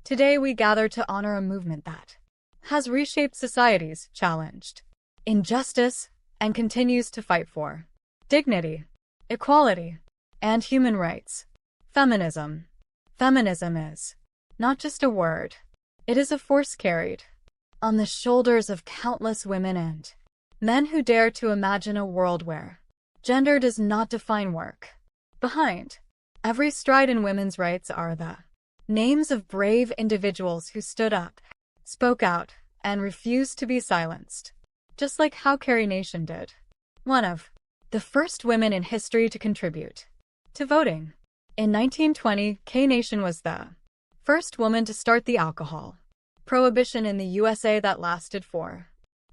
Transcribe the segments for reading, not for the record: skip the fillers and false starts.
Today we gather to honor a movement that has reshaped societies, challenged injustice, and continues to fight for dignity, equality, and human rights. Feminism. Feminism is not just a word. It is a force carried on the shoulders of countless women and men who dare to imagine a world where gender does not define work. Behind every stride in women's rights are the names of brave individuals who stood up, spoke out, and refused to be silenced. Just like how Carrie Nation did. One of the first women in history to contribute to voting. In 1920, Carrie Nation was the first woman to start the alcohol prohibition in the USA that lasted for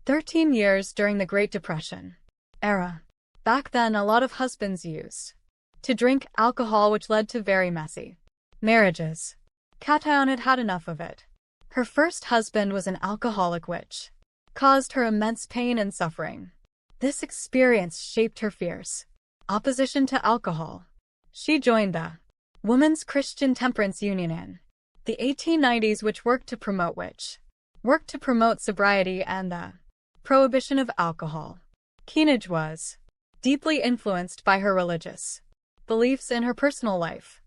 13 years during the Great Depression era. Back then, a lot of husbands used to drink alcohol, which led to very messy marriages. Tamitah had had enough of it. Her first husband was an alcoholic, which caused her immense pain and suffering. This experience shaped her fierce opposition to alcohol. She joined the Women's Christian Temperance Union in the 1890s, which worked to promote sobriety and the prohibition of alcohol. Keenage was deeply influenced by her religious beliefs in her personal life.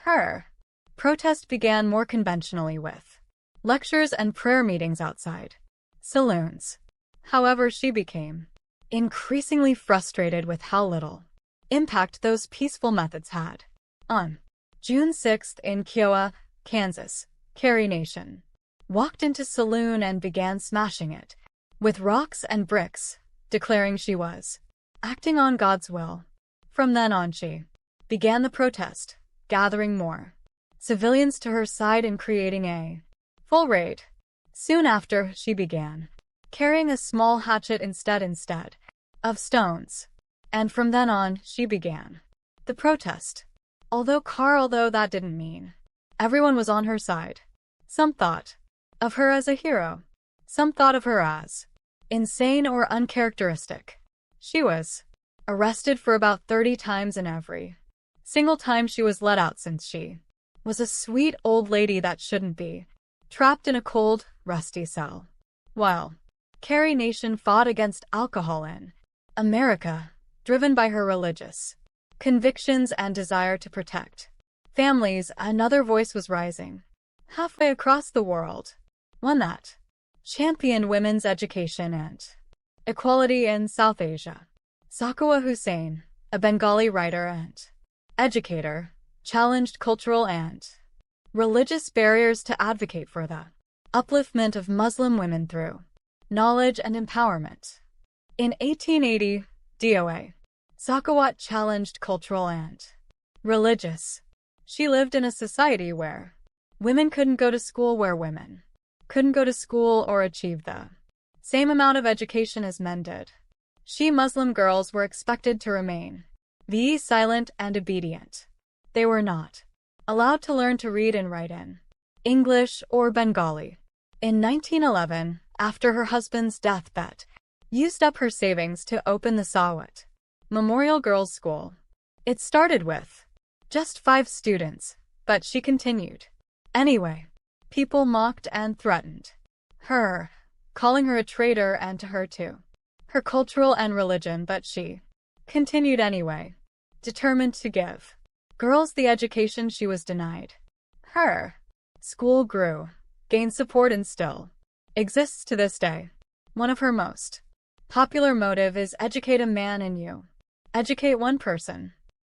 Her protest began more conventionally with lectures and prayer meetings outside saloons. However, she became increasingly frustrated with how little impact those peaceful methods had. On June 6th in Kiowa, Kansas, Carrie Nation walked into a saloon and began smashing it with rocks and bricks, declaring she was acting on God's will. From then on, she began the protest, gathering more civilians to her side and creating a full raid. Soon after, she began carrying a small hatchet instead of stones. And from then on, she began the protest. Although that didn't mean everyone was on her side. Some thought of her as a hero. Some thought of her as insane or uncharacteristic. She was arrested for about 30 times, and every single time she was let out, since she was a sweet old lady that shouldn't be trapped in a cold, rusty cell. While Carrie Nation fought against alcohol in America, driven by her religious convictions and desire to protect families, another voice was rising halfway across the world, one that championed women's education and equality in South Asia. Zakir Hussain, a Bengali writer and educator, challenged cultural and religious barriers to advocate for the upliftment of Muslim women through knowledge and empowerment. In 1880, DOA, Zakir challenged cultural and religious. She lived in a society where women couldn't go to school, or achieve the same amount of education as men did. Muslim girls were expected to remain silent and obedient. They were not allowed to learn to read and write in English or Bengali. In 1911, after her husband's death, Bet used up her savings to open the Sawat Memorial Girls' School. It started with just 5 students, but she continued anyway. People mocked and threatened her, calling her a traitor and to her too her cultural and religion, but she continued anyway, determined to give girls the education she was denied. Her school grew, gained support, and still exists to this day. One of her most popular motive is educate a man and you educate one person,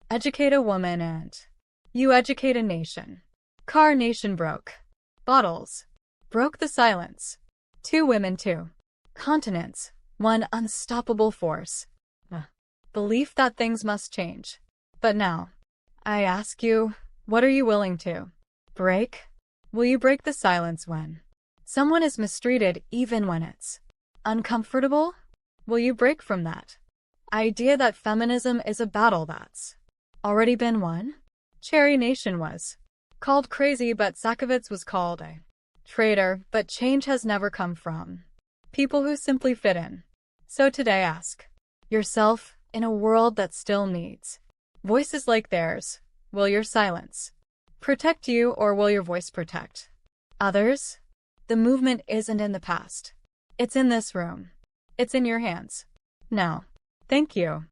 educate a woman and you educate a nation. Carrie Nation broke bottles, broke the silence. 2 women, 2 continents, one unstoppable force. Belief that things must change. But now, I ask you, what are you willing to break? Will you break the silence when someone is mistreated, even when it's uncomfortable? Will you break from that idea that feminism is a battle that's already been won? Carrie Nation was called crazy, but Zakir was called a traitor, but change has never come from people who simply fit in. So today, ask yourself, in a world that still needs voices like theirs, will your silence protect you, or will your voice protect Others? The movement isn't in the past. It's in this room. It's in your hands. Now. Thank you.